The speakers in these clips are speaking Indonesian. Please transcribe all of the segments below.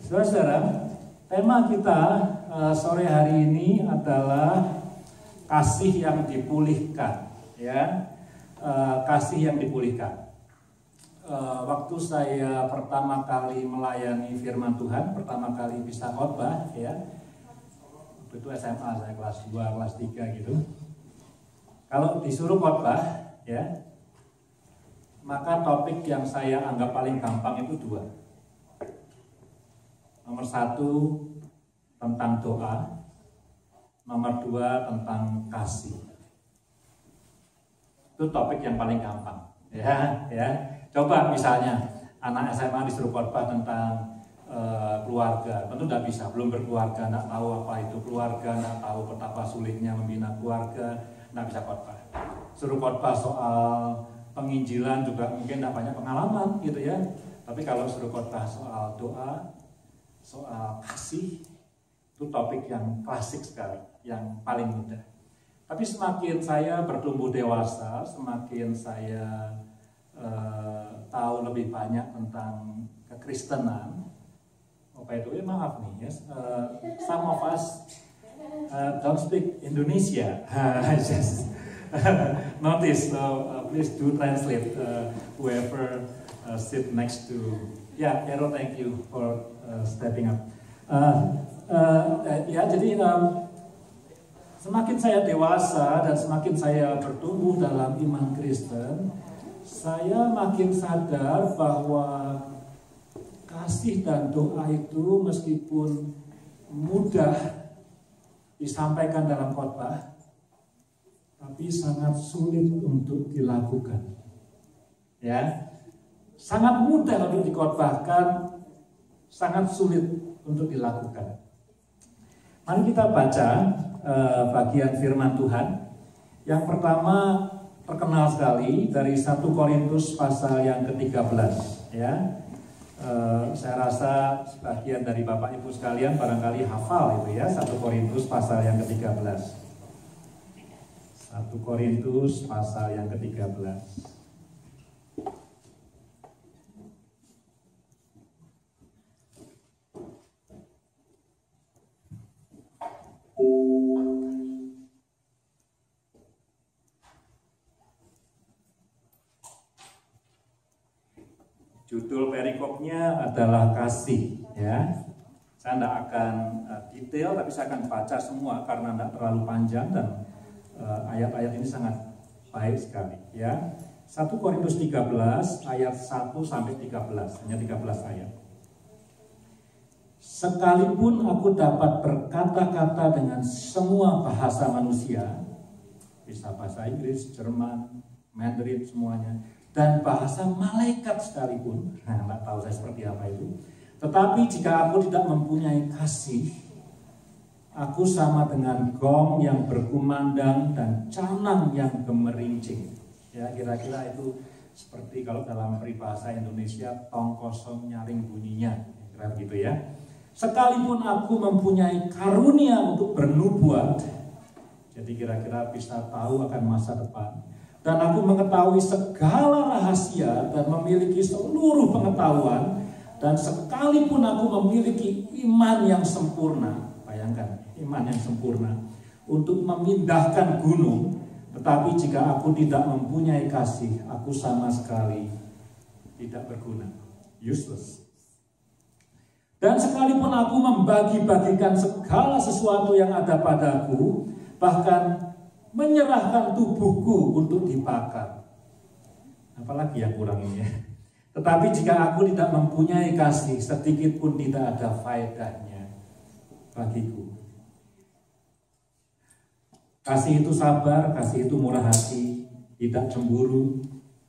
Saudara-saudara, tema kita sore hari ini adalah kasih yang dipulihkan, ya, kasih yang dipulihkan. Waktu saya pertama kali melayani firman Tuhan, pertama kali bisa khotbah, ya, waktu itu SMA, saya kelas 2, kelas 3 gitu. Kalau disuruh khotbah, ya, maka topik yang saya anggap paling gampang itu dua. Nomor satu tentang doa, nomor dua tentang kasih. Itu topik yang paling gampang, ya. Coba misalnya anak SMA disuruh khotbah tentang keluarga, tentu tidak bisa, belum berkeluarga, tidak tahu apa itu keluarga, tidak tahu betapa sulitnya membina keluarga, tidak bisa khotbah. Suruh khotbah soal penginjilan juga mungkin tidak banyak pengalaman, gitu ya. Tapi kalau suruh khotbah soal doa, soal kasih, itu topik yang klasik sekali, yang paling mudah. Tapi semakin saya bertumbuh dewasa, semakin saya tahu lebih banyak tentang kekristenan. Apa itu? Maaf nih, yes. Some of us don't speak Indonesia. Just notice, so please do translate whoever sit next to. Ya, Ero, thank you for stepping up. Ya, jadi semakin saya dewasa dan semakin saya bertumbuh dalam iman Kristen, saya makin sadar bahwa kasih dan doa itu meskipun mudah disampaikan dalam khotbah, tapi sangat sulit untuk dilakukan. Ya. Sangat mudah untuk dikhotbahkan, sangat sulit untuk dilakukan. Mari kita baca bagian firman Tuhan. Yang pertama terkenal sekali dari 1 Korintus pasal yang ke-13, ya. Saya rasa sebagian dari Bapak Ibu sekalian barangkali hafal itu, ya, 1 Korintus pasal yang ke-13. 1 Korintus pasal yang ke-13. Judul perikopnya adalah kasih, ya. Saya tidak akan detail, tapi saya akan baca semua karena tidak terlalu panjang dan ayat-ayat ini sangat baik sekali, ya. 1 Korintus 13 ayat 1 sampai 13, hanya 13 ayat. Sekalipun aku dapat berkata-kata dengan semua bahasa manusia, bisa bahasa Inggris, Jerman, Mandarin semuanya, dan bahasa malaikat sekalipun, nggak tahu saya seperti apa itu. Tetapi jika aku tidak mempunyai kasih, aku sama dengan gong yang berkumandang dan canang yang gemerincing. Ya, kira-kira itu seperti kalau dalam peribahasa Indonesia, tong kosong nyaring bunyinya, kira begitu, ya. Sekalipun aku mempunyai karunia untuk bernubuat, jadi kira-kira bisa tahu akan masa depan, dan aku mengetahui segala rahasia dan memiliki seluruh pengetahuan, dan sekalipun aku memiliki iman yang sempurna, bayangkan, iman yang sempurna, untuk memindahkan gunung, tetapi jika aku tidak mempunyai kasih, aku sama sekali tidak berguna, useless. Dan sekalipun aku membagi-bagikan segala sesuatu yang ada padaku, bahkan menyerahkan tubuhku untuk dibakar, apalagi yang kurang ini, ya. Tetapi jika aku tidak mempunyai kasih, sedikit pun tidak ada faedahnya bagiku. Kasih itu sabar, kasih itu murah hati, tidak cemburu,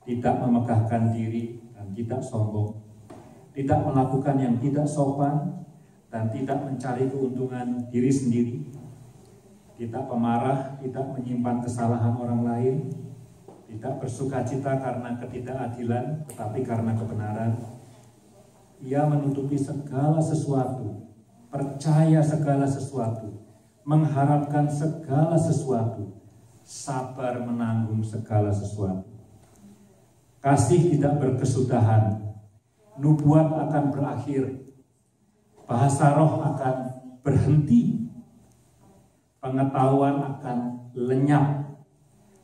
tidak memegahkan diri, dan tidak sombong, tidak melakukan yang tidak sopan, dan tidak mencari keuntungan diri sendiri, tidak pemarah, tidak menyimpan kesalahan orang lain, tidak bersukacita karena ketidakadilan, tetapi karena kebenaran. Ia menutupi segala sesuatu, percaya segala sesuatu, mengharapkan segala sesuatu, sabar menanggung segala sesuatu. Kasih tidak berkesudahan, nubuat akan berakhir, bahasa roh akan berhenti, pengetahuan akan lenyap,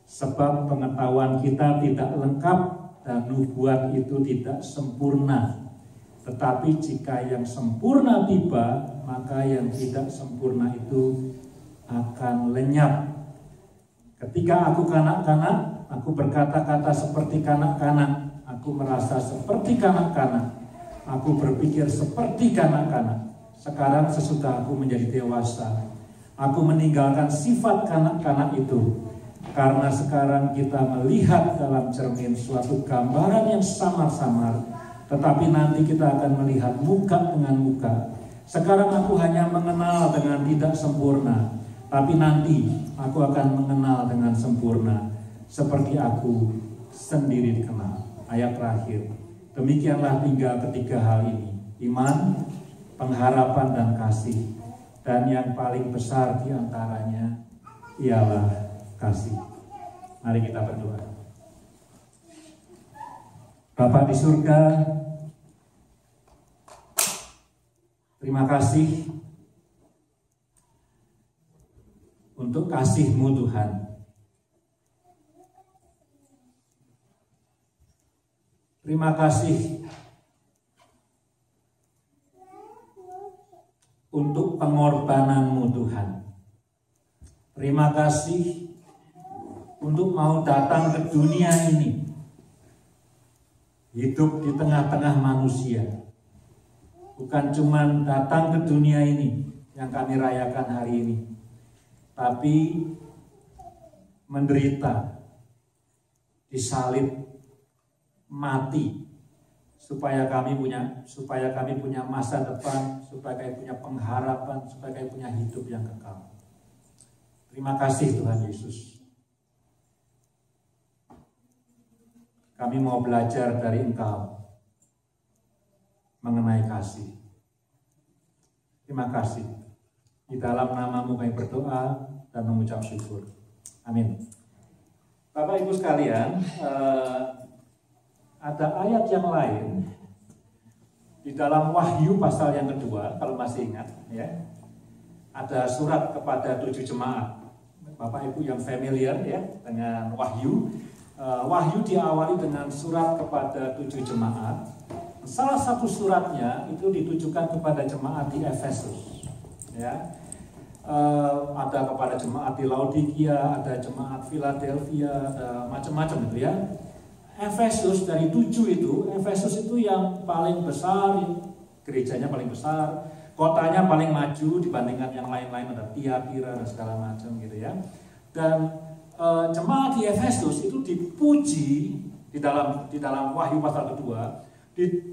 sebab pengetahuan kita tidak lengkap dan nubuat itu tidak sempurna. Tetapi jika yang sempurna tiba, maka yang tidak sempurna itu akan lenyap. Ketika aku kanak-kanak, aku berkata-kata seperti kanak-kanak, aku merasa seperti kanak-kanak, aku berpikir seperti kanak-kanak. Sekarang sesudah aku menjadi dewasa, aku meninggalkan sifat kanak-kanak itu. Karena sekarang kita melihat dalam cermin suatu gambaran yang samar-samar, tetapi nanti kita akan melihat muka dengan muka. Sekarang aku hanya mengenal dengan tidak sempurna, tapi nanti aku akan mengenal dengan sempurna, seperti aku sendiri dikenal. Ayat terakhir, demikianlah tinggal ketiga hal ini, iman, pengharapan, dan kasih. Dan yang paling besar diantaranya ialah kasih. Mari kita berdoa. Bapa di surga, terima kasih untuk kasih-Mu Tuhan. Terima kasih untuk pengorbanan-Mu Tuhan. Terima kasih untuk mau datang ke dunia ini, hidup di tengah-tengah manusia. Bukan cuma datang ke dunia ini yang kami rayakan hari ini, tapi menderita, disalib, mati, supaya kami punya masa depan, supaya kami punya pengharapan, supaya kami punya hidup yang kekal. Terima kasih Tuhan Yesus. Kami mau belajar dari Engkau mengenai kasih. Terima kasih. Di dalam nama-Mu kami berdoa dan mengucap syukur. Amin. Bapak Ibu sekalian, ada ayat yang lain di dalam Wahyu pasal yang kedua, kalau masih ingat, ya. Ada surat kepada 7 jemaat. Bapak Ibu yang familiar ya dengan Wahyu. Wahyu diawali dengan surat kepada 7 jemaat. Salah satu suratnya itu ditujukan kepada jemaat di Efesus. Ya, ada kepada jemaat di Laodikia, ada jemaat Philadelphia, ada macam-macam itu ya. Efesus dari 7 itu, Efesus itu yang paling besar, gerejanya paling besar, kotanya paling maju dibandingkan yang lain-lain, ada Tiatira dan segala macam gitu ya. Dan jemaat di Efesus itu dipuji di dalam Wahyu pasal kedua,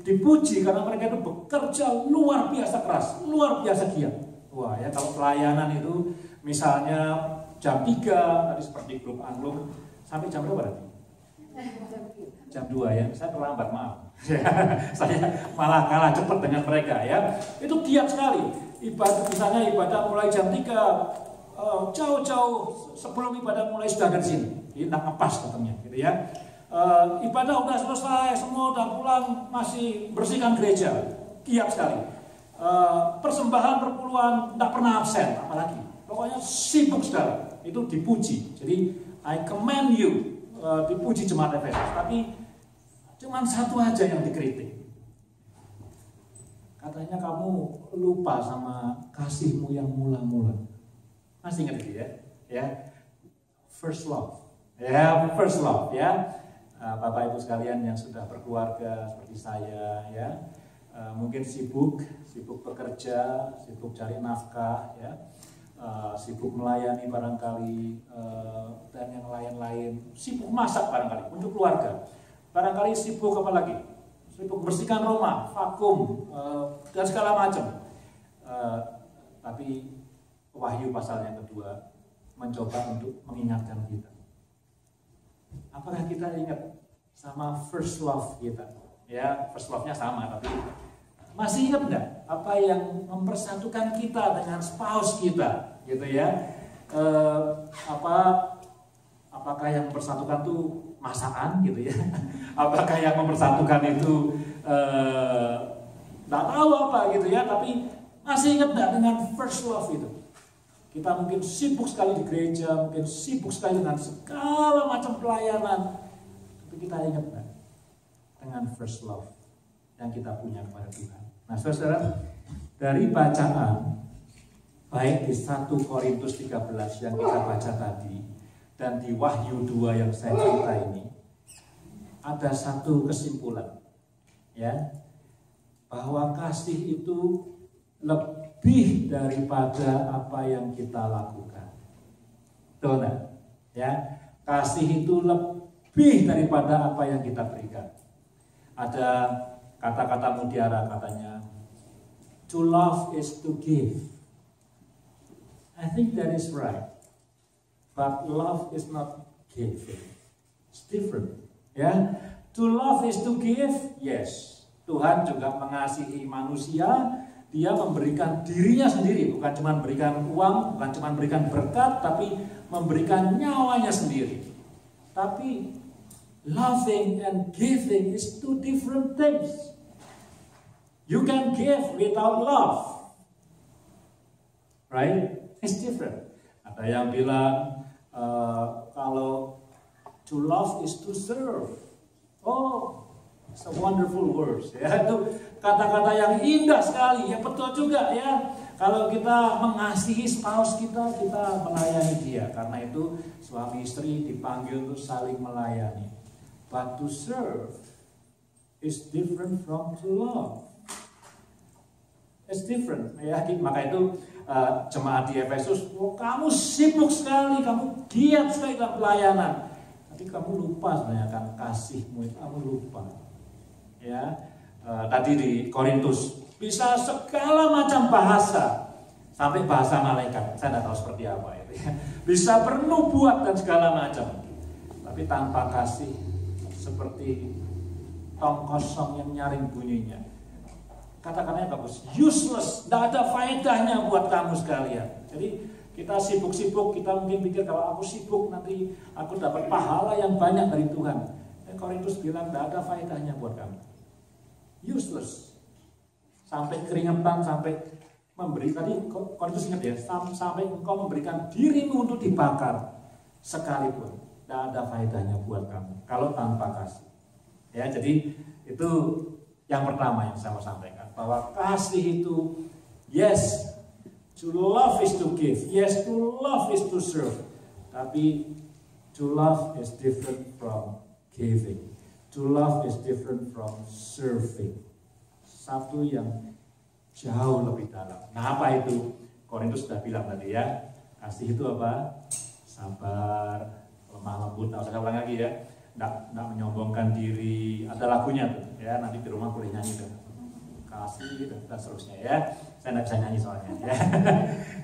dipuji karena mereka itu bekerja luar biasa keras, luar biasa giat. Wah ya, kalau pelayanan itu misalnya jam 3 tadi seperti grup Angklung, sampai jam berapa tadi? Jam 2 ya, saya terlambat maaf. Saya malah kalah cepat dengan mereka ya. Itu giat sekali. Misalnya ibadah mulai jam 3, jauh-jauh sebelum ibadah mulai sudah dari sini, tidak ngepas katanya, gitu ya. Ibadah udah selesai, semua udah pulang, masih bersihkan gereja, giat sekali. Persembahan perpuluhan tidak pernah absen, apalagi. Pokoknya sibuk sekali, itu dipuji. Jadi I commend you, dipuji jemaat Efesus. Tapi cuma satu aja yang dikritik. Katanya kamu lupa sama kasih-Mu yang mula-mula. Masih ingat itu ya? Ya, first love. Ya, first love ya. Bapak Ibu sekalian yang sudah berkeluarga seperti saya ya, mungkin sibuk bekerja, sibuk cari nafkah ya, sibuk melayani barangkali, dan yang lain-lain, sibuk masak barangkali untuk keluarga, barangkali sibuk apa lagi, sibuk bersihkan rumah, vakum, dan segala macam. Tapi Wahyu pasal yang kedua mencoba untuk mengingatkan kita. Apakah kita ingat sama first love kita? Ya, first love-nya sama, tapi masih ingat enggak apa yang mempersatukan kita dengan spouse kita, gitu ya? Apakah yang mempersatukan itu masakan, gitu ya? Apakah yang mempersatukan itu nggak tahu apa, gitu ya? Tapi Masih ingat nggak dengan first love itu? Kita mungkin sibuk sekali di gereja, mungkin sibuk sekali dengan segala macam pelayanan. Tapi kita ingat nggak dengan first love yang kita punya kepada Tuhan? Nah saudara, dari bacaan baik di 1 Korintus 13 yang kita baca tadi dan di Wahyu 2 yang saya cerita ini, ada satu kesimpulan, ya, bahwa kasih itu lebih daripada apa yang kita lakukan. Betul enggak? Ya, kasih itu lebih daripada apa yang kita berikan. Ada kata-kata mutiara katanya, to love is to give. I think that is right. But love is not giving. It's different. Ya, to love is to give. Yes. Tuhan juga mengasihi manusia. Dia memberikan dirinya sendiri, bukan cuma memberikan uang, bukan cuma memberikan berkat, tapi memberikan nyawanya sendiri. Tapi loving and giving is two different things. You can give without love, right? It's different. Ada yang bilang kalau to love is to serve. Oh, it's a wonderful words. Ya, itu kata-kata yang indah sekali. Ya betul juga ya. Kalau kita mengasihi spouse kita, kita melayani dia. Karena itu suami istri dipanggil untuk saling melayani. But to serve is different from to love. It's different. Ya, maka itu jemaat di Efesus, oh, kamu sibuk sekali, kamu giat sekali dalam pelayanan. Tapi kamu lupa sebenarnya kan kasihmu, kamu lupa. Ya, tadi di Korintus bisa segala macam bahasa, sampai bahasa malaikat. Saya tidak tahu seperti apa itu. Ya. Bisa bernubuat dan segala macam, tapi tanpa kasih seperti tong kosong yang nyaring bunyinya. Kata-katanya bagus, useless, tidak ada faedahnya buat kamu sekalian. Jadi kita sibuk-sibuk, kita mungkin pikir kalau aku sibuk nanti aku dapat pahala yang banyak dari Tuhan. Korintus bilang tidak ada faedahnya buat kamu. Useless. Sampai keringetan, sampai memberi, tadi Korintus ingat ya, sampai engkau memberikan dirimu untuk dibakar sekalipun, tidak ada faedahnya buat kamu kalau tanpa kasih. Ya, jadi itu yang pertama yang saya mau sampaikan, bahwa kasih itu, yes, to love is to give, yes, to love is to serve, tapi to love is different from giving. To love is different from serving. Satu yang jauh lebih dalam. Nah, apa itu? Korintus sudah bilang tadi ya. Kasih itu apa? Sabar, lemah lembut. Nah, saya ulang lagi ya. Nggak menyombongkan diri. Ada lagunya tuh ya. Nanti di rumah boleh nyanyi tuh. Kasih dan seterusnya ya. Saya nggak bisa nyanyi soalnya ya.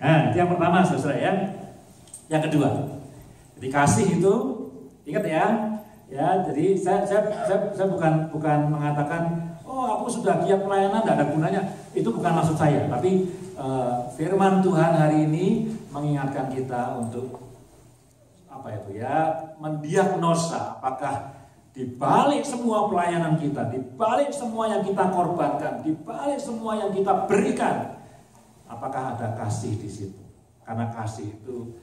Nah, itu yang pertama saudara ya. Yang kedua, jadi kasih itu, ingat ya. Ya, jadi saya bukan mengatakan, oh aku sudah giat pelayanan, tidak ada gunanya. Itu bukan maksud saya. Tapi firman Tuhan hari ini mengingatkan kita untuk apa itu ya, mendiagnosa apakah di balik semua pelayanan kita, di balik semua yang kita korbankan, di balik semua yang kita berikan, apakah ada kasih di situ? Karena kasih itu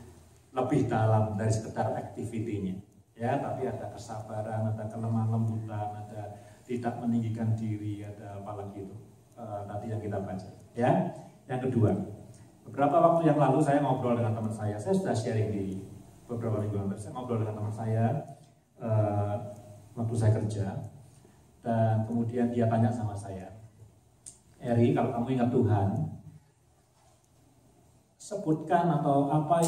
lebih dalam dari sekedar aktivitinya. Ya, tapi ada kesabaran, ada kelemah lembutan, ada tidak meninggikan diri, ada apalagi itu tadi yang kita baca. Ya, yang kedua, beberapa waktu yang lalu saya ngobrol dengan teman saya sudah sharing di beberapa minggu lalu. Saya ngobrol dengan teman saya waktu saya kerja, dan kemudian dia tanya sama saya, Eri, kalau kamu ingat Tuhan, sebutkan atau apa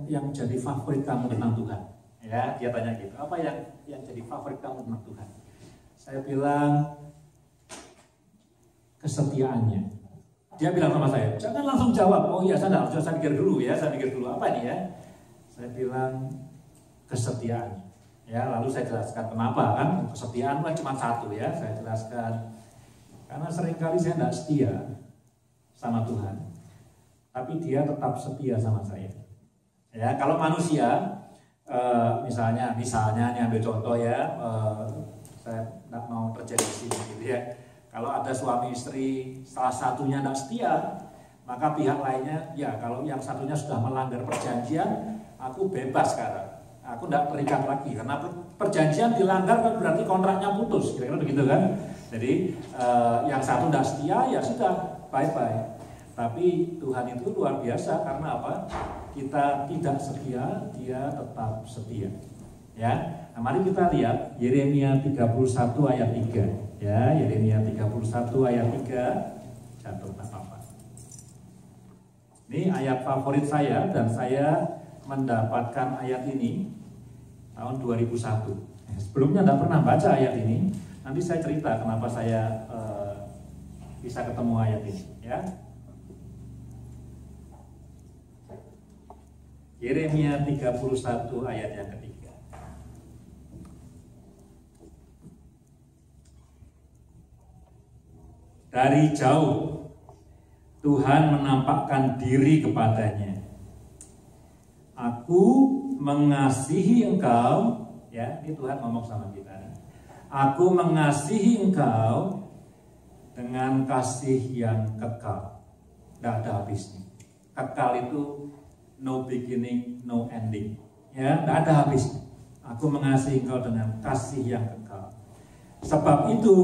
yang jadi favorit kamu tentang Tuhan. Ya, dia tanya gitu, apa yang jadi favorit kamu tentang Tuhan? Saya bilang kesetiaannya. Dia bilang sama saya, jangan langsung jawab. Oh iya, saya pikir dulu ya, apa ini ya? Saya bilang kesetiaannya. Ya, lalu saya jelaskan kenapa kan kesetiaan kan cuma satu ya. Saya jelaskan karena seringkali saya tidak setia sama Tuhan, tapi Dia tetap setia sama saya. Ya, kalau manusia misalnya ini ambil contoh ya, saya tidak mau terjadi di sini gitu ya. Kalau ada suami istri salah satunya tidak setia, Maka pihak lainnya, ya kalau yang satunya sudah melanggar perjanjian, aku bebas sekarang. Aku tidak terikat lagi, karena perjanjian dilanggar kan berarti kontraknya putus, kira-kira begitu kan. Jadi yang satu tidak setia, ya sudah, bye-bye. Tapi Tuhan itu luar biasa, karena apa? Kita tidak setia, dia tetap setia. Ya, nah, mari kita lihat Yeremia 31 ayat 3. Ya, Yeremia 31 ayat 3. Jatuh apa-apa. Ini ayat favorit saya, dan saya mendapatkan ayat ini tahun 2001. Sebelumnya tidak pernah baca ayat ini. Nanti saya cerita kenapa saya bisa ketemu ayat ini. Ya, Yeremia 31 ayat yang ketiga. Dari jauh Tuhan menampakkan diri kepadanya. Aku mengasihi engkau, ya, ini Tuhan ngomong sama kita. Aku mengasihi engkau dengan kasih yang kekal, tidak ada habisnya. Kekal itu no beginning, no ending, ya, tidak ada habisnya. Aku mengasihi engkau dengan kasih yang kekal. Sebab itu,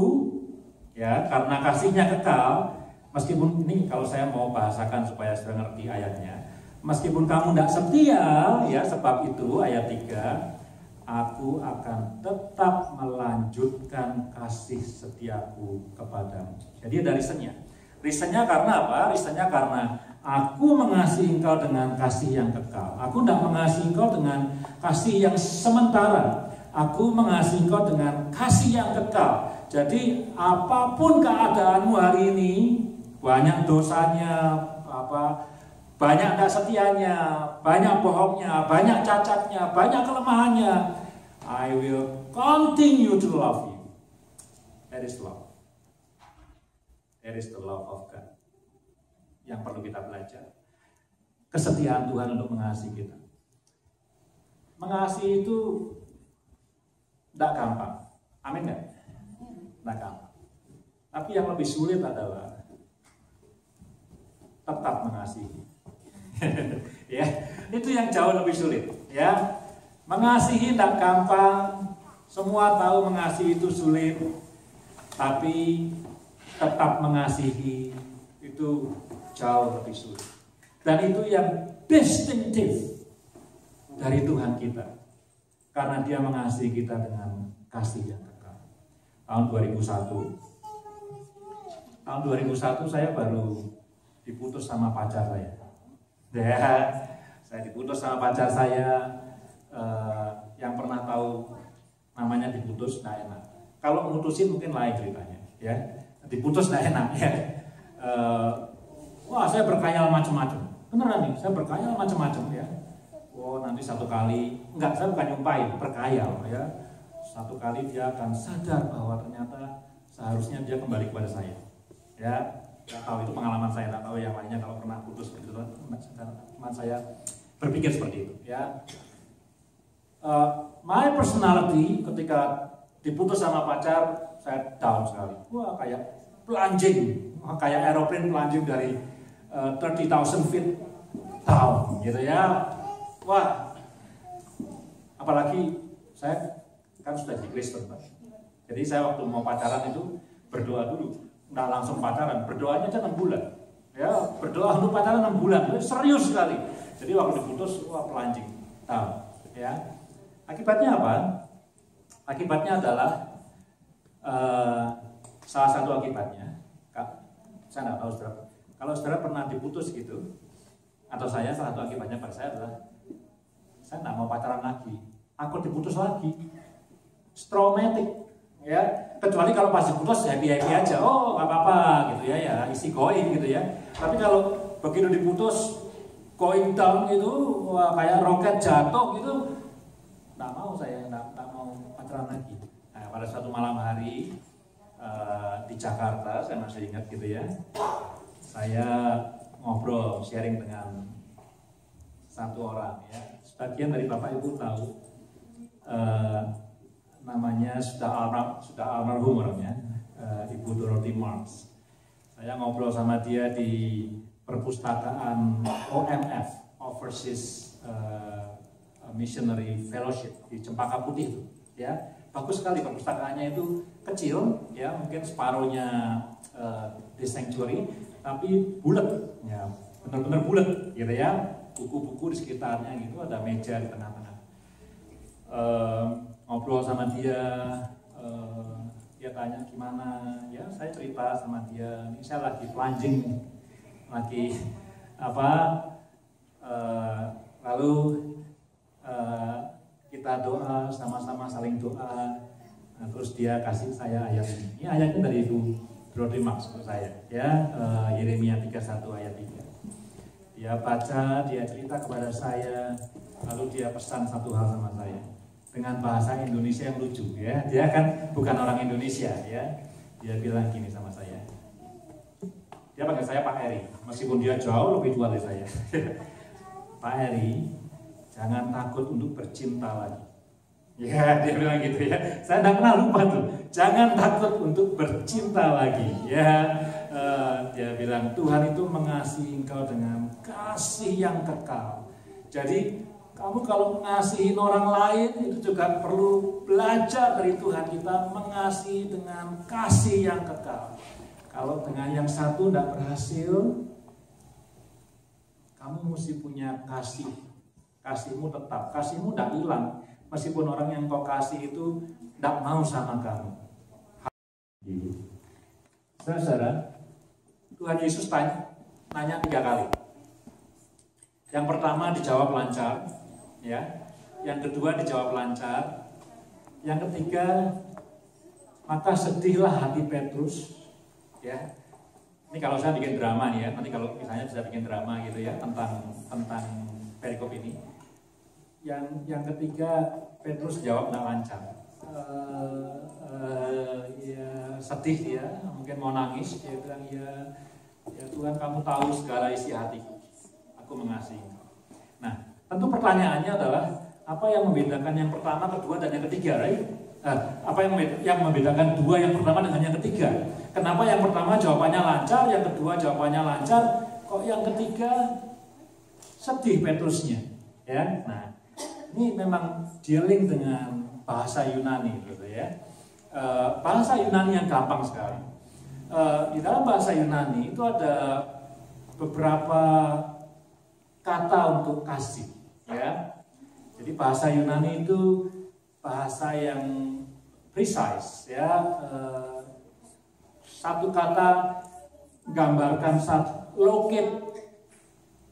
ya, karena kasihnya kekal. Meskipun ini kalau saya mau bahasakan supaya saudara ngerti ayatnya, meskipun kamu tidak setia, ya, sebab itu ayat 3, aku akan tetap melanjutkan kasih setiaku kepadamu. Jadi ada reasonnya. Reasonnya karena apa? Reasonnya karena aku mengasihi engkau dengan kasih yang kekal. Aku tidak mengasihi engkau dengan kasih yang sementara. Aku mengasihi engkau dengan kasih yang kekal. Jadi apapun keadaanmu hari ini, banyak dosanya, banyak tidak setianya, banyak bohongnya, banyak cacatnya, banyak kelemahannya, I will continue to love you. That is love. That is the love of God. Yang perlu kita belajar. Kesetiaan Tuhan untuk mengasihi kita. Mengasihi itu tidak gampang. Amin nggak? Tidak gampang. Tapi yang lebih sulit adalah tetap mengasihi. Ya, itu yang jauh lebih sulit. Ya, mengasihi tidak gampang. Semua tahu mengasihi itu sulit, tapi tetap mengasihi itu jauh lebih sulit. Dan itu yang distinctive dari Tuhan kita, karena Dia mengasihi kita dengan kasih yang kekal. Tahun 2001 saya baru diputus sama pacar saya. Ya, saya diputus sama pacar saya. Yang pernah tahu namanya diputus nggak enak. Kalau mutusin mungkin lain ceritanya, ya. Diputus nggak enak, ya. Wah, saya berkhayal macam-macam. Beneran nih, saya berkhayal macam-macam, ya. Oh, nanti satu kali, enggak, saya bukan nyumpahin, berkhayal, ya. Satu kali dia akan sadar bahwa ternyata seharusnya dia kembali kepada saya, ya. Tidak tahu, itu pengalaman saya, tidak tahu yang lainnya kalau pernah putus gitu, teman saya berpikir seperti itu, ya. My personality ketika diputus sama pacar, saya down sekali. Wah, kayak plunging, kayak aeroplane plunging dari 30,000 feet down, gitu ya. Wah, apalagi saya kan sudah di Kristen, Pak. Jadi saya waktu mau pacaran itu berdoa dulu. Nggak langsung pacaran, berdoanya aja 6 bulan. Ya, berdoa untuk pacaran 6 bulan, serius sekali. Jadi waktu diputus, wah, pelanjing, tahu, ya. Akibatnya apa? Akibatnya adalah salah satu akibatnya, saya nggak tahu saudara. Kalau saudara pernah diputus gitu, atau saya, salah satu akibatnya pada saya adalah saya nggak mau pacaran lagi. Aku diputus lagi, traumatic. Ya, kecuali kalau pas diputus happy aja, oh nggak apa-apa gitu ya, ya isi going gitu ya. Tapi kalau begitu diputus going down itu, wah, kayak roket jatuh gitu, nggak mau saya, nggak mau pacaran lagi. Nah, pada suatu malam hari di Jakarta, saya masih ingat gitu ya, saya ngobrol sharing dengan satu orang, ya. Sebagian dari Bapak Ibu tahu. Namanya sudah almarhum orangnya, Ibu Dorothy Marx. Saya ngobrol sama dia di perpustakaan OMF, Overseas Missionary Fellowship di Cempaka Putih itu, ya. Bagus sekali perpustakaannya, itu kecil, ya, mungkin separuhnya The Sanctuary, tapi bulat, ya, benar-benar bulat, gitu ya. Buku-buku di sekitarnya gitu, ada meja di tengah-tengah. Ngobrol sama dia, dia tanya gimana, ya saya cerita sama dia, ini saya lagi plunging, lagi apa, lalu kita doa sama-sama, saling doa. Nah, terus dia kasih saya ayat ini. Ini ayatnya dari Ibu Brodie Max untuk saya, ya, Yeremia 31 ayat 3. Dia baca, dia cerita kepada saya, lalu dia pesan satu hal sama saya dengan bahasa Indonesia yang lucu, ya. Dia kan bukan orang Indonesia, ya. Dia bilang gini sama saya. Dia panggil saya Pak Eri, meskipun dia jauh lebih tua dari saya. Pak Eri, jangan takut untuk bercinta lagi. Ya, dia bilang gitu, ya. Saya tidak pernah lupa tuh. Jangan takut untuk bercinta lagi, ya. Dia bilang Tuhan itu mengasihi engkau dengan kasih yang kekal. Jadi kamu kalau mengasihi orang lain itu juga perlu belajar dari Tuhan kita mengasihi dengan kasih yang kekal. Kalau dengan yang satu tidak berhasil, kamu mesti punya kasih. Kasihmu tetap, kasihmu tidak hilang. Meskipun orang yang kau kasih itu tidak mau sama kamu. Saudara, Tuhan Yesus nanya 3 kali. Yang pertama dijawab lancar, ya. Yang kedua dijawab lancar. Yang ketiga, maka sedihlah hati Petrus, ya. Ini kalau saya bikin drama nih, ya. Nanti kalau misalnya bisa bikin drama gitu, ya, tentang perikop ini. Yang ketiga, Petrus jawab tidak lancar. Ya sedih dia, mungkin mau nangis. Dia bilang, ya Tuhan, kamu tahu segala isi hatiku, aku mengasihi. Nah, tentu pertanyaannya adalah apa yang membedakan yang pertama, kedua, dan yang ketiga, right? Apa yang membedakan dua yang pertama dengan yang ketiga? Kenapa yang pertama jawabannya lancar, yang kedua jawabannya lancar, kok yang ketiga sedih Petrusnya, ya? Nah, ini memang dealing dengan bahasa Yunani, gitu ya. Bahasa Yunani yang gampang sekali. Di dalam bahasa Yunani itu ada beberapa kata untuk kasih, ya. Jadi bahasa Yunani itu bahasa yang precise, ya. Satu kata gambarkan locate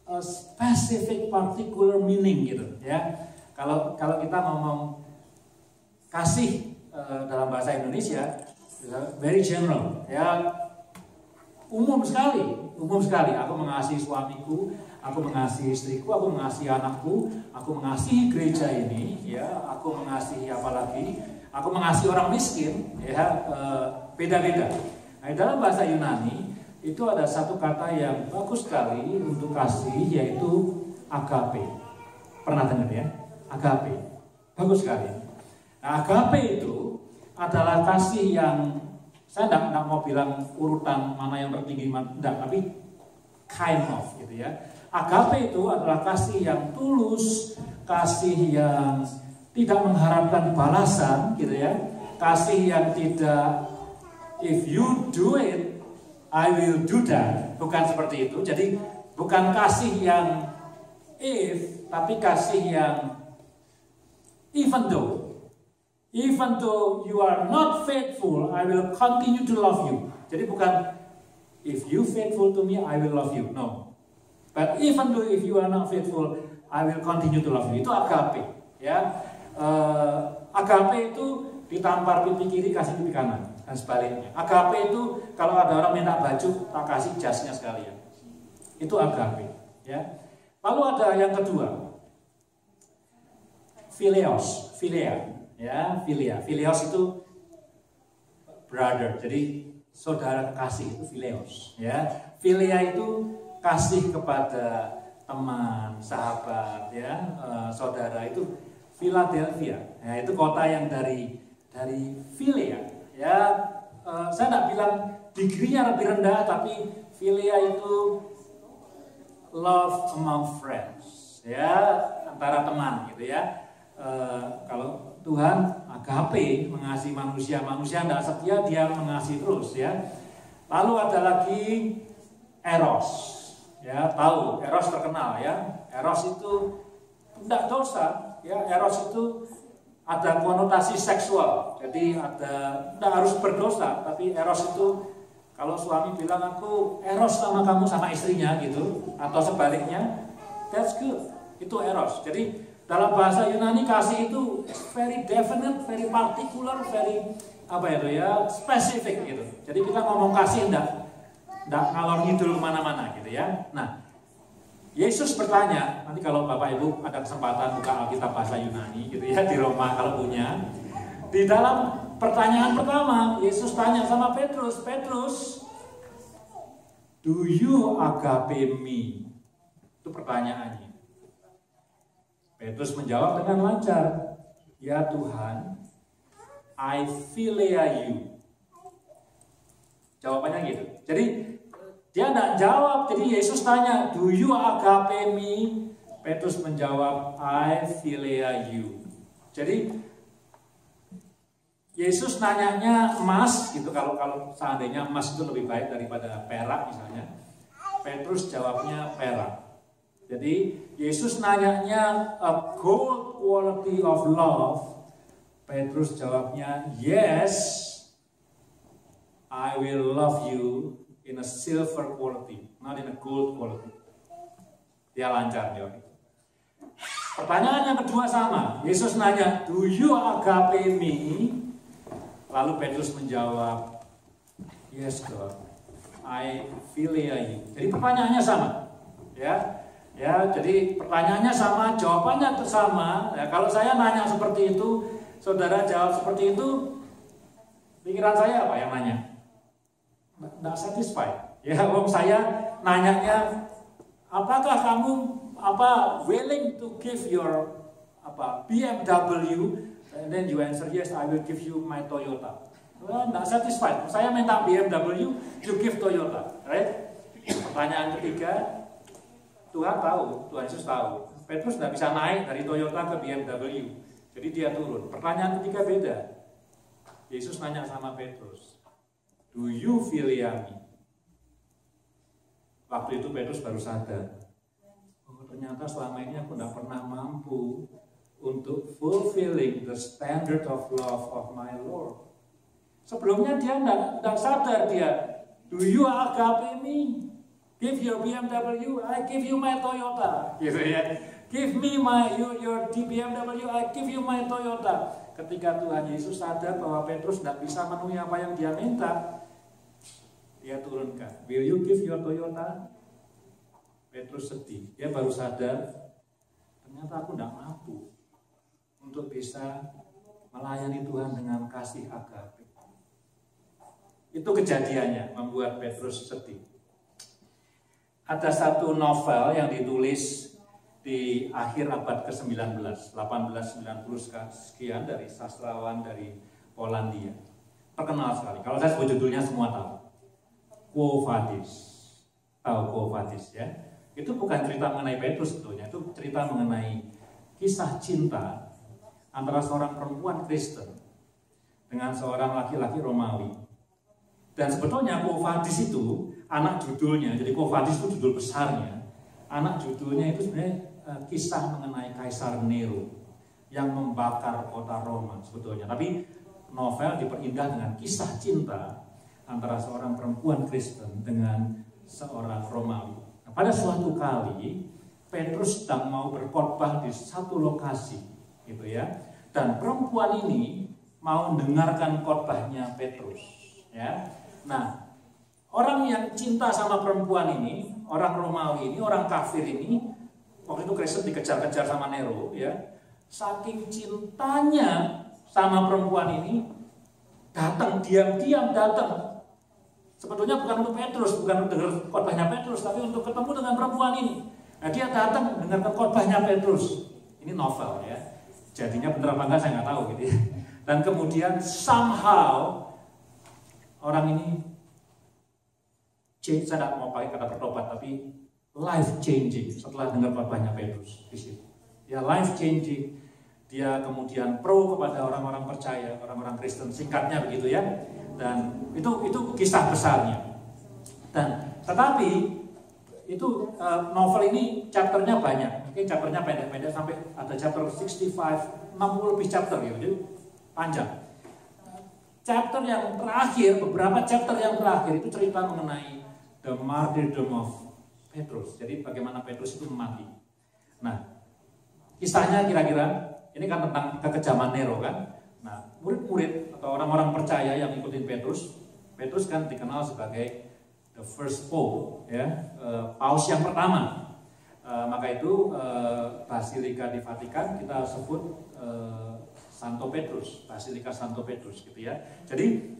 a specific particular meaning, gitu, ya. Kalau kita ngomong kasih dalam bahasa Indonesia, very general, ya, umum sekali. Aku mengasihi suamiku, aku mengasihi istriku, aku mengasihi anakku, aku mengasihi gereja ini, ya, aku mengasihi apalagi, aku mengasihi orang miskin, ya, beda-beda. Nah, dalam bahasa Yunani itu ada satu kata yang bagus sekali untuk kasih, yaitu agape. Pernah dengar, ya? Agape, bagus sekali. Nah, agape itu adalah kasih yang, saya tidak mau bilang urutan mana yang tertinggi, tidak, tapi kind of, gitu ya. Agape itu adalah kasih yang tulus, kasih yang tidak mengharapkan balasan, gitu ya. Kasih yang tidak, if you do it, I will do that. Bukan seperti itu. Jadi bukan kasih yang if, tapi kasih yang even though you are not faithful, I will continue to love you. Jadi bukan if you faithful to me, I will love you. No. But even though if you are not faithful, I will continue to love you. Itu agape, ya. Agape itu ditampar pipi kiri, kasih pipi kanan, dan sebaliknya. Agape itu kalau ada orang minta baju, tak kasih jasnya sekalian. Itu agape, ya. Lalu ada yang kedua, phileos, philia. Ya, phileos itu brother, jadi saudara kasih, itu phileos, ya. Philia itu kasih kepada teman, sahabat, ya, saudara. Itu Philadelphia, ya, itu kota yang dari philia, ya. Saya tidak bilang degree-nya lebih rendah, tapi philia itu love among friends, ya, antara teman gitu ya. Kalau Tuhan agape, mengasihi manusia tidak setia, dia mengasihi terus ya. Lalu ada lagi eros, ya, tahu eros terkenal ya. Eros itu tidak dosa, ya. Eros itu ada konotasi seksual, jadi tidak harus berdosa, tapi eros itu kalau suami bilang aku eros sama kamu sama istrinya gitu, atau sebaliknya, that's good, itu eros. Jadi dalam bahasa Yunani kasih itu very definite, very particular, very spesifik gitu. Jadi kita ngomong kasih enggak ngalor ngidul kemana-mana gitu ya. Nah, Yesus bertanya, nanti kalau Bapak Ibu ada kesempatan buka Alkitab bahasa Yunani gitu ya di Roma kalau punya. Di dalam pertanyaan pertama, Yesus tanya sama Petrus, Petrus, do you agape me? Itu pertanyaannya. Petrus menjawab dengan lancar, ya Tuhan, I philea you. Jawabannya gitu. Jadi dia tidak jawab, jadi Yesus tanya, do you agape me? Petrus menjawab, I philea you. Jadi Yesus nanyanya emas gitu, kalau seandainya emas itu lebih baik daripada perak misalnya. Petrus jawabnya perak. Jadi Yesus nanyanya a gold quality of love. Petrus jawabnya yes, I will love you in a silver quality, not in a gold quality. Dia lancar jawab. Pertanyaan yang kedua sama. Yesus nanya, do you agape me? Lalu Petrus menjawab, yes God, I philea you. Jadi pertanyaannya sama, ya. Ya, jadi pertanyaannya sama, jawabannya sama. Ya, kalau saya nanya seperti itu, saudara jawab seperti itu, pikiran saya apa yang nanya? Nggak satisfied. Ya, saya nanyanya, apakah kamu willing to give your BMW? And then you answer yes, I will give you my Toyota. Well, nggak satisfied. Saya minta BMW, you give Toyota, right? Pertanyaan ketiga. Tuhan tahu, Tuhan Yesus tahu. Petrus tidak bisa naik dari Toyota ke BMW. Jadi dia turun. Pertanyaan ketiga beda. Yesus nanya sama Petrus, do you philea me? Waktu itu Petrus baru sadar, oh ternyata selama ini aku tidak pernah mampu untuk fulfilling the standard of love of my Lord. Sebelumnya dia tidak sadar dia, do you agape me? Give your BMW, I give you my Toyota. Gitu ya. Give me your BMW, I give you my Toyota. Ketika Tuhan Yesus sadar bahwa Petrus tidak bisa memenuhi apa yang dia minta, dia turunkan. Will you give your Toyota? Petrus sedih. Dia baru sadar, ternyata aku tidak mampu untuk bisa melayani Tuhan dengan kasih agape. Itu kejadiannya membuat Petrus sedih. Ada satu novel yang ditulis di akhir abad ke-19, 1890 sekian, dari sastrawan dari Polandia. Terkenal sekali. Kalau saya sebut judulnya semua tahu. Quo Vadis. Tahu Quo Vadis ya? Itu bukan cerita mengenai Petrus sebetulnya, itu cerita mengenai kisah cinta antara seorang perempuan Kristen dengan seorang laki-laki Romawi. Dan sebetulnya Quo Vadis itu anak judulnya, jadi Quo Vadis itu judul besarnya. Anak judulnya itu sebenarnya kisah mengenai Kaisar Nero yang membakar kota Roma sebetulnya. Tapi novel diperindah dengan kisah cinta antara seorang perempuan Kristen dengan seorang Romawi. Nah, pada suatu kali Petrus sedang mau berkhotbah di satu lokasi, gitu ya. Dan perempuan ini mau mendengarkan khotbahnya Petrus, ya. Nah, orang yang cinta sama perempuan ini, orang Romawi ini, orang kafir ini, waktu itu Kristen dikejar-kejar sama Nero, ya. Saking cintanya sama perempuan ini, datang, diam-diam datang. Sebetulnya bukan untuk Petrus, bukan untuk dengar khotbahnya Petrus, tapi untuk ketemu dengan perempuan ini. Nah, dia datang mendengarkan khotbahnya Petrus. Ini novel ya. Jadinya benar apa enggak saya nggak tahu gitu ya. Dan kemudian somehow orang ini, saya tidak mau pakai kata bertobat, tapi life changing setelah dengar khotbahnya Petrus di situ. Ya, life changing. Dia kemudian pro kepada orang-orang percaya, orang-orang Kristen, singkatnya begitu ya. Dan itu kisah besarnya. Dan tetapi itu novel ini chapternya banyak. Mungkin chapternya pendek-pendek sampai ada chapter 65, 60 lebih chapter gitu. Jadi panjang. Chapter yang terakhir, beberapa chapter yang terakhir itu cerita mengenai the martyrdom of Petrus. Jadi bagaimana Petrus itu mati. Nah, kisahnya kira-kira ini kan tentang kekejaman Nero kan. Nah, murid-murid atau orang-orang percaya yang ikutin Petrus kan dikenal sebagai the first pope, ya, paus yang pertama. Maka itu Basilika di Vatikan kita sebut Santo Petrus, Basilika Santo Petrus gitu ya. Jadi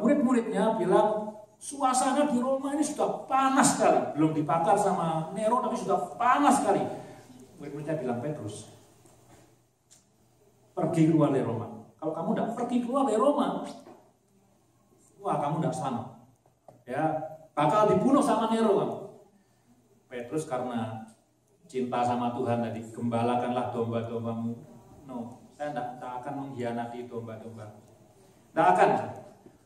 murid-muridnya bilang suasana di Roma ini sudah panas sekali, belum dibakar sama Nero tapi sudah panas sekali. Murid-muridnya bilang, Petrus, pergi keluar dari Roma. Kalau kamu tidak pergi keluar dari Roma, wah kamu tidak selamat. Ya, bakal dibunuh sama Nero kamu. Petrus karena cinta sama Tuhan tadi, gembalakanlah domba-dombamu. No, saya tidak akan mengkhianati domba-domba. Tidak akan.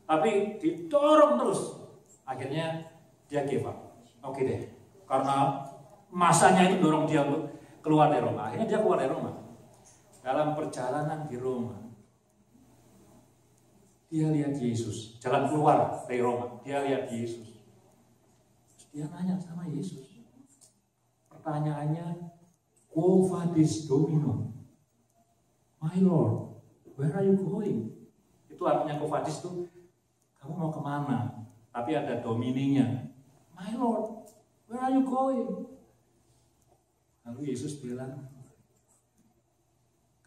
Tapi didorong terus. Akhirnya dia give up. Oke deh, karena masanya itu dorong dia untuk keluar dari Roma. Akhirnya dia keluar dari Roma. Dalam perjalanan di Roma, dia lihat Yesus. Jalan keluar dari Roma, dia lihat Yesus. Terus dia nanya sama Yesus. Pertanyaannya, Quo vadis Domino? My Lord, where are you going? Itu artinya Quo vadis itu, kamu mau kemana? Tapi ada domininya. My Lord, where are you going? Lalu Yesus bilang,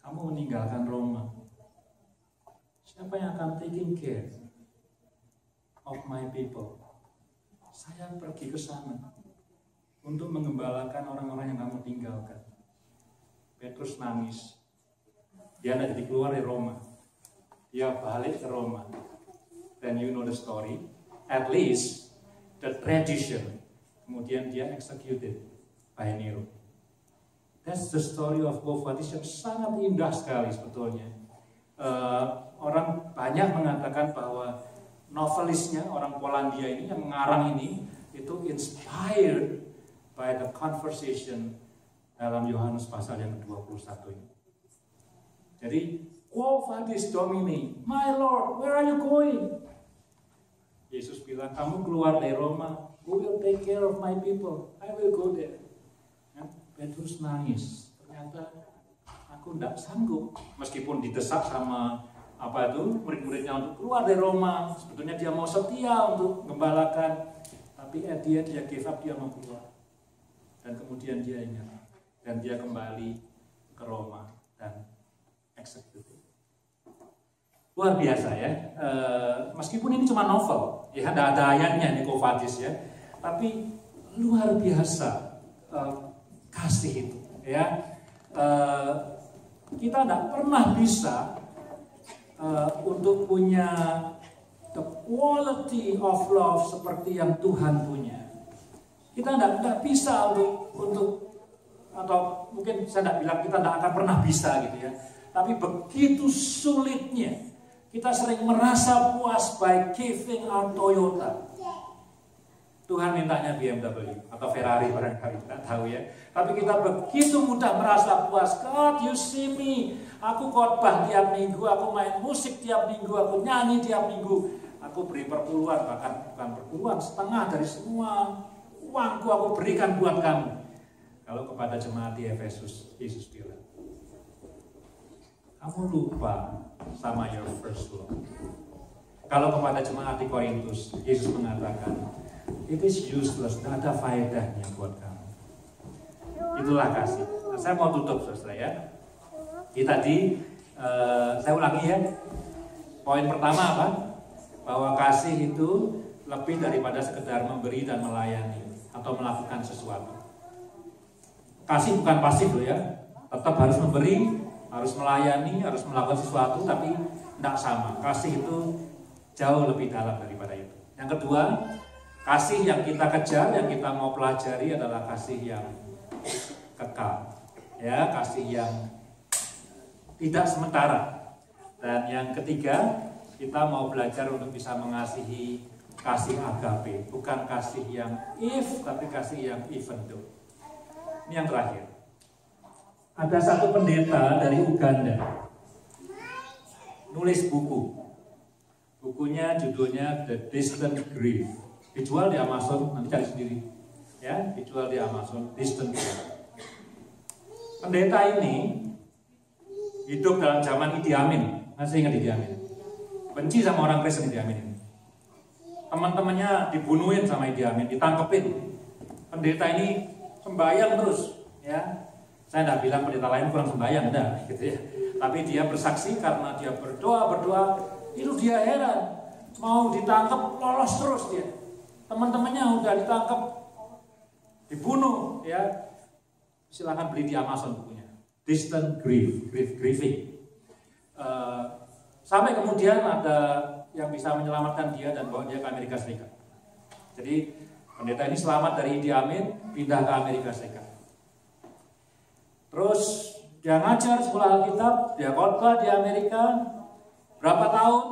kamu meninggalkan Roma. Siapa yang akan taking care of my people? Saya pergi ke sana untuk mengembalakan orang-orang yang kamu tinggalkan. Petrus nangis. Dia tidak jadi keluar dari Roma. Dia balik ke Roma. Then you know the story. At least the tradition. Kemudian dia executed by Nero. That's the story of Quo Vadis yang sangat indah sekali sebetulnya. Orang banyak mengatakan bahwa novelisnya, orang Polandia ini yang mengarang ini, itu inspired by the conversation dalam Yohanes pasal yang ke-21 ini. Jadi, Quo Vadis Domini, my Lord, where are you going? Yesus bilang, kamu keluar dari Roma, who will take care of my people? I will go there. Petrus nangis. Ternyata aku tidak sanggup, meskipun didesak sama murid-muridnya untuk keluar dari Roma. Sebetulnya dia mau setia untuk gembalakan, tapi dia give up, dia mau keluar. Dan kemudian dia ingat, dan dia kembali ke Roma dan eksekusi. Luar biasa ya. Meskipun ini cuma novel, ya tidak ada ayatnya nih Quo Vadis ya, tapi luar biasa kasih itu ya. Kita tidak pernah bisa untuk punya the quality of love seperti yang Tuhan punya. Kita tidak bisa untuk atau mungkin saya tidak bilang kita tidak akan pernah bisa gitu ya. Tapi begitu sulitnya kita sering merasa puas by giving our Toyota. Tuhan mintanya BMW atau Ferrari barangkali, tidak tahu ya. Tapi kita begitu mudah merasa puas. God, you see me. Aku khotbah tiap minggu, aku main musik tiap minggu, aku nyanyi tiap minggu. Aku beri perpuluhan, bahkan bukan perpuluhan, setengah dari semua uangku aku berikan buat kamu. Kalau kepada jemaat di Efesus, Yesus bilang, kamu lupa sama your first love. Kalau kepada jemaat di Korintus, Yesus mengatakan, it is useless, tidak ada faedahnya buat kamu. Itulah kasih. Nah, saya mau tutup saudara ya. Saya ulangi ya. Poin pertama apa? Bahwa kasih itu lebih daripada sekedar memberi dan melayani atau melakukan sesuatu. Kasih bukan pasif loh ya. Tetap harus memberi, harus melayani, harus melakukan sesuatu, tapi tidak sama. Kasih itu jauh lebih dalam daripada itu. Yang kedua, Kasih yang kita kejar, yang kita mau pelajari adalah kasih yang kekal. Ya, kasih yang tidak sementara. Dan yang ketiga, kita mau belajar untuk bisa mengasihi kasih agape, bukan kasih yang if, tapi kasih yang even though. Ini yang terakhir. Ada satu pendeta dari Uganda nulis buku. Bukunya judulnya The Distant Grief. Dijual di Amazon, nanti cari sendiri. Ya, dijual di Amazon, Distant Grief. Pendeta ini hidup dalam zaman Idi Amin. Masih ingat Idi Amin? Benci sama orang Kristen Idi Amin ini. Teman-temannya dibunuhin sama Idi Amin, ditangkepin. Pendeta ini sembahyang terus, ya. Saya tidak bilang pendeta lain kurang sembahyang, enggak, gitu ya. Tapi dia bersaksi karena dia berdoa, itu dia heran. Mau ditangkap, lolos terus dia. Teman-temannya udah ditangkap, dibunuh, ya. Silakan beli di Amazon bukunya. Distant Grieving. Sampai kemudian ada yang bisa menyelamatkan dia dan bawa dia ke Amerika Serikat. Jadi pendeta ini selamat dari Idi Amin, pindah ke Amerika Serikat. Terus dia ngajar sekolah Alkitab, dia khotbah di Amerika. Berapa tahun?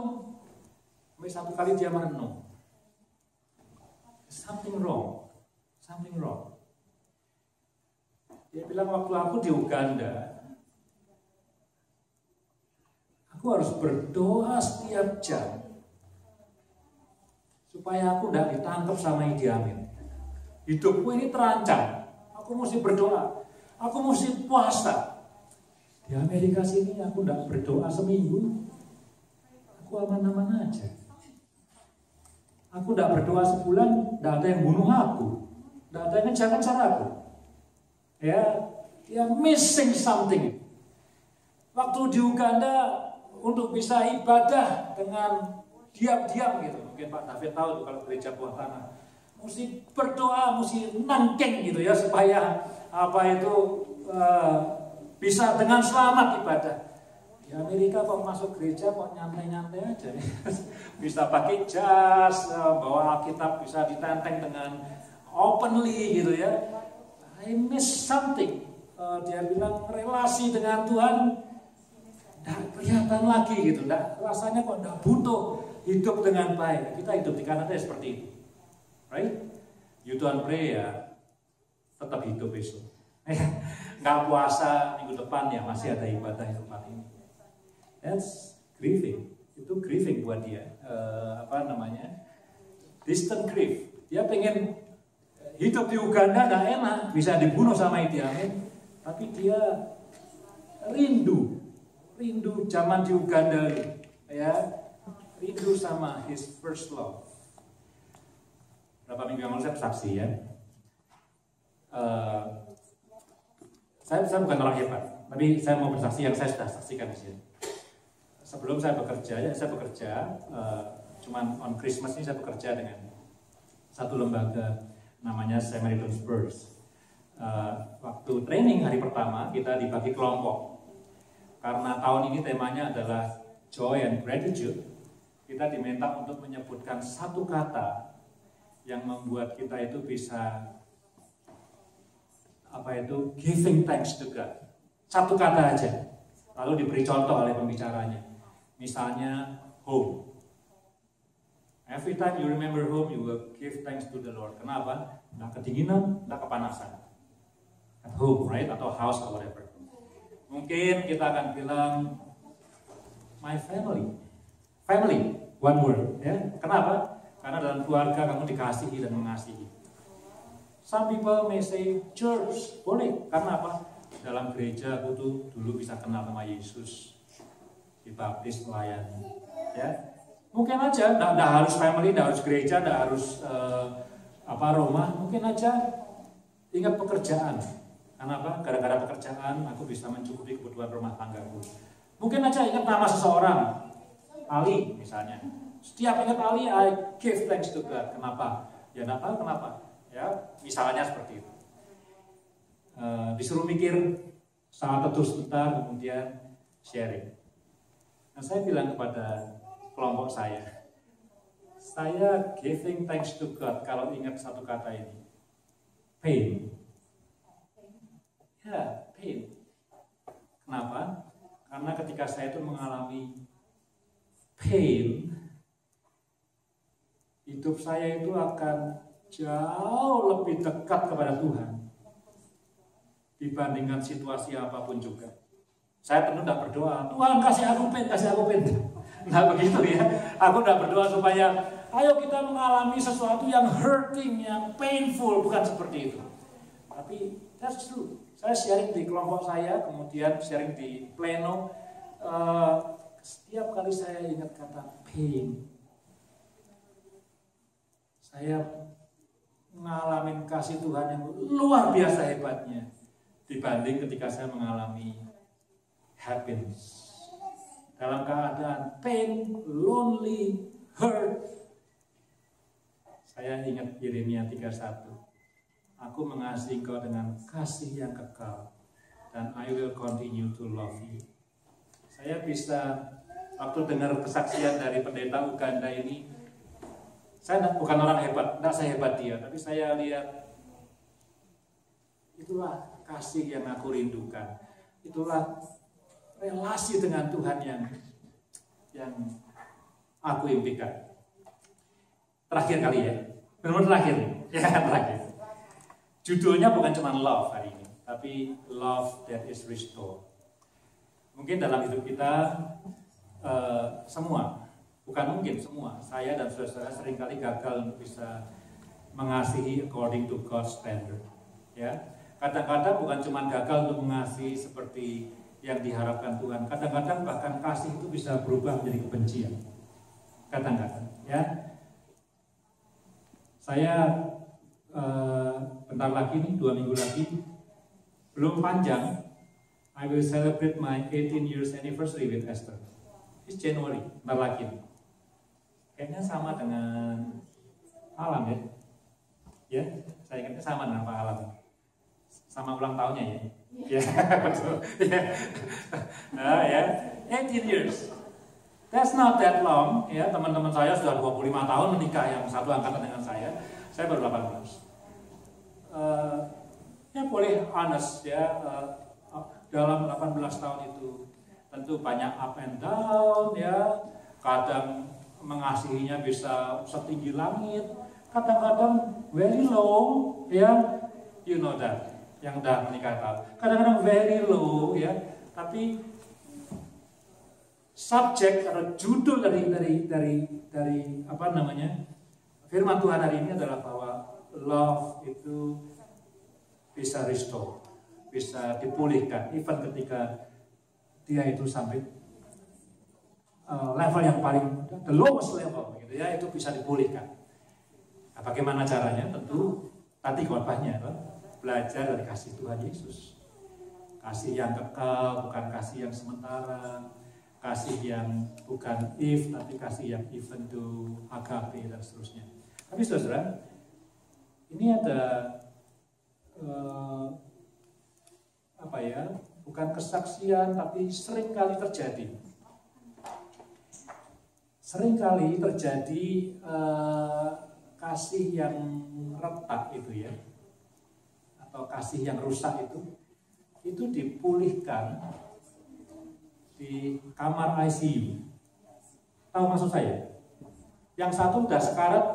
Sampai satu kali dia merenung. Something wrong. Dia bilang, waktu aku di Uganda, aku harus berdoa setiap jam supaya aku tidak ditangkap sama Idi Amin. Hidupku ini terancam. Aku mesti berdoa. Aku mesti puasa. Di Amerika sini aku tidak berdoa seminggu. Aku aman-aman aja. Aku tidak berdoa sebulan, tidak ada yang bunuh aku. Tidak ada yang ngejar-ngejar aku. Ya missing something. Waktu di Uganda untuk bisa ibadah dengan diam-diam gitu. Mungkin Pak David tahu tuh kalau gereja Buah Tanah. Mesti berdoa, mesti nangkeng gitu ya supaya bisa dengan selamat ibadah. Di Amerika kok masuk gereja kok nyantai-nyantai aja. Bisa pakai jas, bawa Alkitab bisa ditenteng dengan openly gitu ya. I miss something. Dia bilang relasi dengan Tuhan tidak kelihatan lagi gitu. Rasanya kok tidak butuh hidup dengan baik. Kita hidup di Kanada seperti itu. Right? You don't pray ya, tetap hidup besok. Nggak puasa minggu depan ya masih ada ibadah di tempat ini. That's grieving. Itu grieving buat dia. Distant grief. Dia pengen hidup di Uganda nggak enak, bisa dibunuh sama Idi Amin. Tapi dia rindu zaman di Uganda, ya, rindu sama his first love. Berapa minggu yang lalu saya bersaksi ya. Saya bukan orang hebat, tapi saya mau bersaksi yang saya sudah saksikan di sini. Sebelum saya bekerja, cuman on Christmas ini saya bekerja dengan satu lembaga namanya Samaritan Spurs. Waktu training hari pertama kita dibagi kelompok. Karena tahun ini temanya adalah joy and gratitude, kita diminta untuk menyebutkan satu kata yang membuat kita itu bisa giving thanks to God. Satu kata aja. Lalu diberi contoh oleh pembicaranya. Misalnya home. Every time you remember home, you will give thanks to the Lord. Kenapa? Nggak kedinginan, nggak kepanasan. At home, right? Atau house or whatever. Mungkin kita akan bilang my family. Family, one word. Ya. Kenapa? Karena dalam keluarga kamu dikasihi dan mengasihi. Some people may say church. Boleh. Karena apa? Dalam gereja aku tuh dulu bisa kenal sama Yesus. Dibaptis, melayani. Ya. Mungkin aja, tidak harus family, tidak harus gereja, tidak harus rumah. Mungkin aja ingat pekerjaan. Kenapa? Gara-gara pekerjaan aku bisa mencukupi kebutuhan rumah tanggaku. Mungkin aja ingat nama seseorang, Ali misalnya. Setiap ingat Ali, I give thanks to God. Kenapa? Ya tidak tahu kenapa. Ya, misalnya seperti itu. Disuruh mikir saat teduh sebentar, kemudian sharing. Nah, saya bilang kepada kelompok saya, Saya giving thanks to God kalau ingat satu kata ini. Pain. Ya, pain. Kenapa? Karena ketika saya itu mengalami pain, hidup saya itu akan jauh lebih dekat kepada Tuhan dibandingkan situasi apapun juga. Saya tentu tidak berdoa, Tuhan kasih aku pain, kasih aku pain. Nah begitu ya. Aku tidak berdoa supaya ayo kita mengalami sesuatu yang hurting, yang painful, bukan seperti itu. Tapi that's true. Saya sharing di kelompok saya, kemudian sharing di pleno. Setiap kali saya ingat kata pain, saya mengalami kasih Tuhan yang luar biasa hebatnya dibanding ketika saya mengalami happiness. Dalam keadaan pain, lonely, hurt. Saya ingat Yeremia 31. Aku mengasihi engkau dengan kasih yang kekal, dan I will continue to love you. Saya bisa, waktu dengar kesaksian dari pendeta Uganda ini, saya bukan orang hebat, tidak sehebat dia, tapi saya lihat itulah kasih yang aku rindukan. Itulah relasi dengan Tuhan yang aku impikan. Terakhir kali ya, benar-benar terakhir, ya terakhir. Judulnya bukan cuma love hari ini, tapi love that is restored. Mungkin dalam hidup kita semua, bukan mungkin semua, saya dan saudara seringkali gagal untuk bisa mengasihi according to God's standard. Ya, kadang-kadang bukan cuma gagal untuk mengasihi seperti yang diharapkan Tuhan. Kadang-kadang bahkan kasih itu bisa berubah menjadi kebencian. Kadang-kadang, ya. Saya bentar lagi nih, 2 minggu lagi, belum panjang, I will celebrate my 18 years anniversary with Esther. It's January, bentar lagi. Kayaknya sama dengan Alam ya. Ya, saya ingatnya sama dengan Pak Alam. Sama ulang tahunnya ya. Ya, betul. Ya. Nah, ya, 18 years. That's not that long, ya. Teman-teman saya sudah 25 tahun menikah, yang satu angkatan dengan saya baru 18. Ya boleh honest ya, dalam 18 tahun itu tentu banyak up and down ya. Kadang mengasihinya bisa setinggi langit, kadang-kadang very low ya, you know that. Yang udah menikah tahu. Kadang-kadang very low ya, tapi subjek atau judul dari apa namanya firman Tuhan hari ini adalah bahwa love itu bisa restore, bisa dipulihkan, even ketika dia itu sampai level yang paling the lowest level, gitu ya, itu bisa dipulihkan. Nah, bagaimana caranya? Tentu tadi khotbahnya belajar dari kasih Tuhan Yesus, kasih yang kekal, bukan kasih yang sementara, kasih yang bukan if, tapi kasih yang even to, agape dan seterusnya. Tapi saudara, ini ada apa ya? Bukan kesaksian, tapi seringkali terjadi. Seringkali terjadi kasih yang retak itu ya, atau kasih yang rusak itu dipulihkan di kamar ICU. Tahu maksud saya? Yang satu udah sekarat,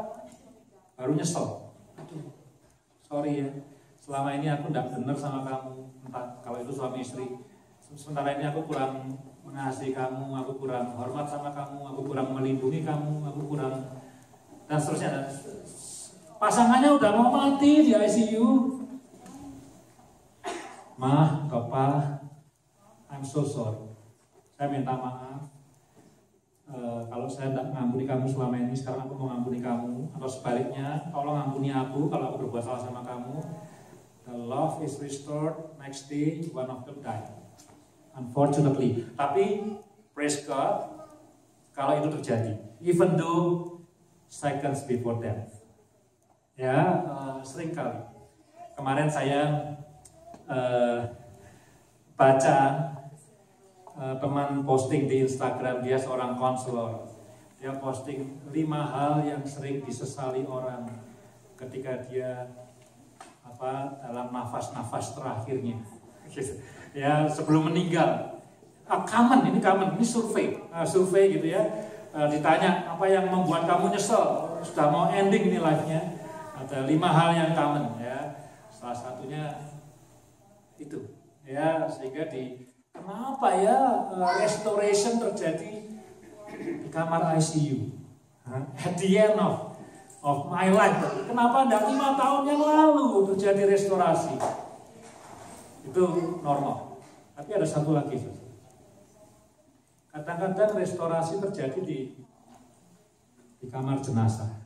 baru nyesel. Aduh, sorry ya, selama ini aku tidak benar sama kamu. Entah kalau itu suami istri. Sementara ini aku kurang mengasihi kamu, aku kurang hormat sama kamu, aku kurang melindungi kamu, aku kurang dan seterusnya. Pasangannya udah mau mati di ICU. Ma, Papa, I'm so sorry. Saya minta maaf. Kalau saya tidak mengampuni kamu selama ini, sekarang aku mau mengampuni kamu. Atau sebaliknya, tolong ampuni aku kalau aku berbuat salah sama kamu. The love is restored. Next day, one of them died. Unfortunately. Tapi, praise God, kalau itu terjadi. Even though seconds before death. Ya, sering kali. Kemarin saya baca teman posting di Instagram, dia seorang konselor. dia posting 5 hal yang sering disesali orang ketika dia dalam nafas-nafas terakhirnya, ya sebelum meninggal. Common, ini survei gitu ya. Ditanya apa yang membuat kamu nyesel, sudah mau ending ini life-nya. Ada 5 hal yang common ya. Salah satunya itu ya, sehingga kenapa ya restoration terjadi di kamar ICU at the end of my life. Kenapa tidak 5 tahun yang lalu terjadi restorasi? Itu normal. Tapi ada satu lagi, kadang-kadang restorasi terjadi di kamar jenazah.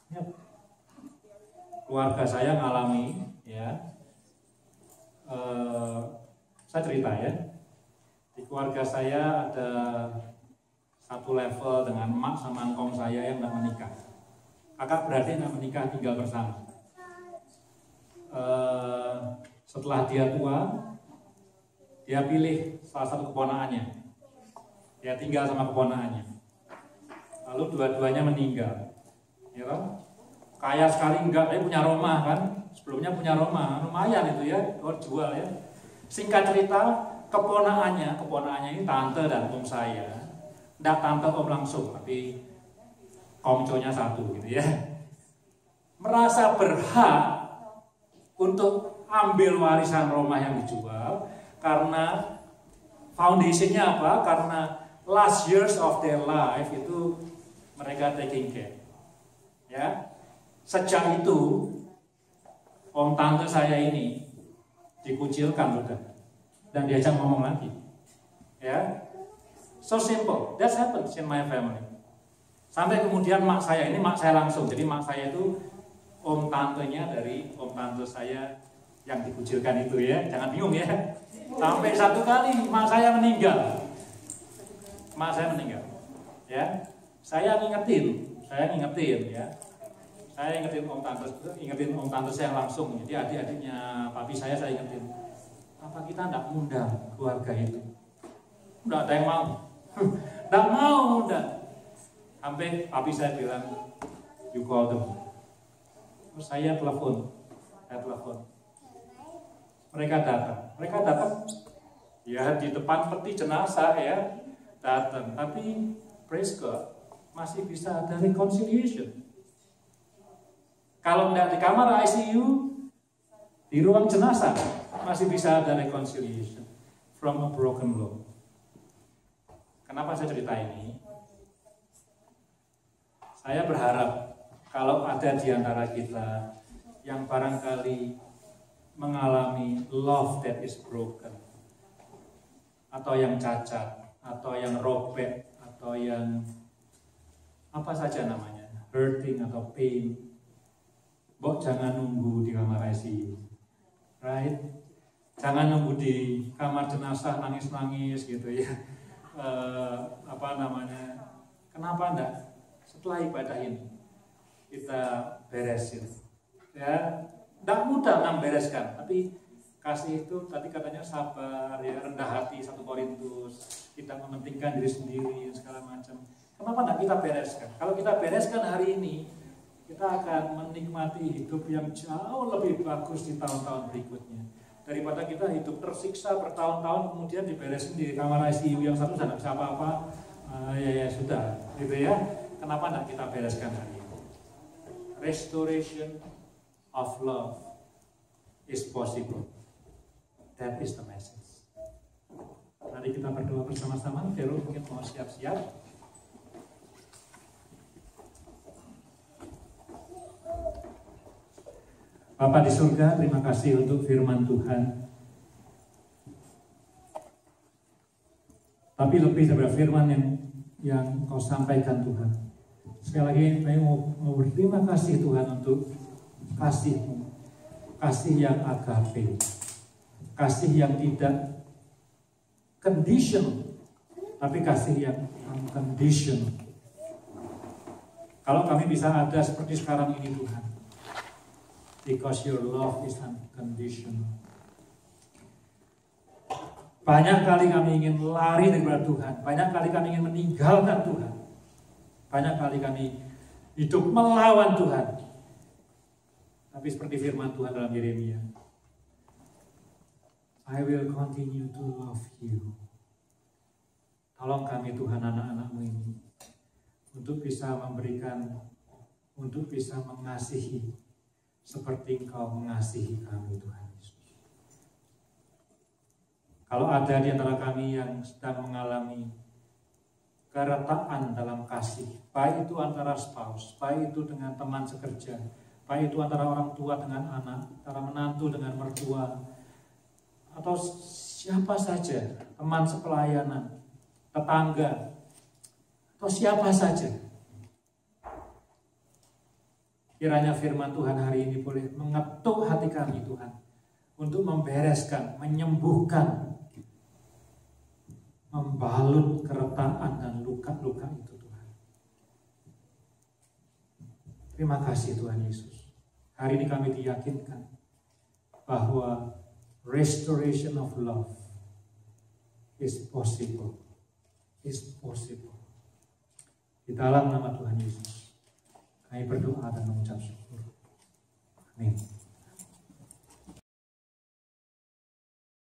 Ya. Keluarga saya ngalami, ya. Saya cerita ya. Di keluarga saya ada satu level dengan emak sama engkong saya yang tidak menikah. Kakak beradik tidak menikah, tinggal bersama. Setelah dia tua, dia pilih salah satu keponakannya. Dia tinggal sama keponakannya. Lalu dua-duanya meninggal. Ya kan? Kaya sekali enggak, dia punya rumah kan. Sebelumnya punya rumah, lumayan itu ya, jual ya. Singkat cerita, keponakannya ini tante dan om saya. Enggak tante om langsung, tapi komconya satu gitu ya. Merasa berhak untuk ambil warisan rumah yang dijual karena foundationnya apa? Karena last years of their life itu mereka taking care. Ya. Sejak itu om tante saya ini dikucilkan sudah dan diajak ngomong lagi. Ya. So simple. That happens in my family. Sampai kemudian mak saya langsung. Jadi mak saya itu om tantenya dari om tante saya yang dikucilkan itu ya. Jangan bingung ya. Sampai satu kali mak saya meninggal. Ya. Saya ngingetin ya. Saya ingetin om tante saya langsung. Jadi adik-adiknya papi saya ingetin. Apa kita tidak ngundang keluarga itu? Tidak ada yang mau. Tidak mau, udah. Sampai papi saya bilang, you call them. Terus saya telepon. Mereka datang. Ya di depan peti jenazah ya datang. Tapi praise God, masih bisa ada reconciliation. Kalau tidak di kamar ICU, di ruang jenazah masih bisa ada reconciliation from a broken law. Kenapa saya cerita ini? Saya berharap kalau ada di antara kita yang barangkali mengalami love that is broken, atau yang cacat, atau yang robek, atau yang apa saja namanya, hurting atau pain, jangan nunggu di kamar ICU, right? Jangan nunggu di kamar jenazah nangis-nangis gitu ya. Kenapa enggak? Setelah ibadah ini kita beresin. Ya, enggak mudah membereskan, tapi kasih itu tadi katanya sabar, ya, rendah hati, 1 Korintus, tidak mementingkan diri sendiri segala macam. Kenapa enggak kita bereskan? Kalau kita bereskan hari ini, kita akan menikmati hidup yang jauh lebih bagus di tahun-tahun berikutnya. Daripada kita hidup tersiksa bertahun-tahun kemudian diberesin di kamar ICU yang satu tidak bisa apa-apa. Ya sudah, gitu ya. Kenapa tidak kita bereskan hari ini? Restoration of love is possible. That is the message. Mari kita berdoa bersama-sama. Vero mungkin mau siap-siap. Bapa di surga, terima kasih untuk firman Tuhan. Tapi lebih daripada firman yang Kau sampaikan Tuhan. Sekali lagi, saya mau berterima kasih Tuhan untuk kasih-Mu. Kasih yang agape. Kasih yang tidak conditional, tapi kasih yang unconditional. Kalau kami bisa ada seperti sekarang ini Tuhan, because your love is unconditional. Banyak kali kami ingin lari daripada Tuhan. Banyak kali kami ingin meninggalkan Tuhan. Banyak kali kami hidup melawan Tuhan. Tapi seperti firman Tuhan dalam Yeremia, I will continue to love you. Tolong kami Tuhan, anak-anak-Mu ini, untuk bisa memberikan, untuk bisa mengasihi seperti Engkau mengasihi kami Tuhan Yesus. Kalau ada di antara kami yang sedang mengalami keretaan dalam kasih, baik itu antara spouse, baik itu dengan teman sekerja, baik itu antara orang tua dengan anak, antara menantu dengan mertua, atau siapa saja, teman sepelayanan, tetangga, atau siapa saja. Kiranya firman Tuhan hari ini boleh mengetuk hati kami Tuhan, untuk membereskan, menyembuhkan, membalut keretaan dan luka-luka itu Tuhan. Terima kasih Tuhan Yesus. Hari ini kami diyakinkan bahwa restoration of love is possible. Is possible. Di dalam nama Tuhan Yesus, kami berdoa dan mengucap syukur. Amin.